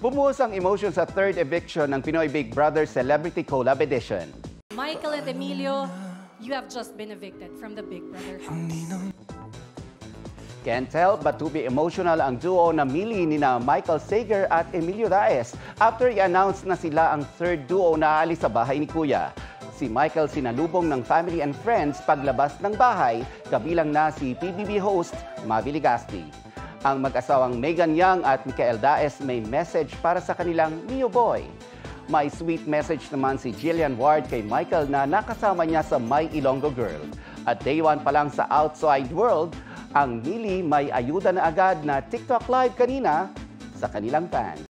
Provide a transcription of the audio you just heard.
Bumuhos ang emotion sa third eviction ng Pinoy Big Brother Celebrity Collab Edition. Michael and Emilio, you have just been evicted from the Big Brother house. Can't help but to be emotional ang duo na mili nina Michael Sager at Emilio Daes after i-announce na sila ang third duo na aalis sa bahay ni Kuya. Si Michael sinalubong ng family and friends paglabas ng bahay, kabilang na si PBB host Mavi Legazpi. Ang mag-asawang Megan Young at Michael Daes may message para sa kanilang Mio Boy. May sweet message naman si Jillian Ward kay Michael na nakasama niya sa My Ilonggo Girl. At day one pa lang sa outside world, ang Mili may ayuda na agad na TikTok live kanina sa kanilang fans.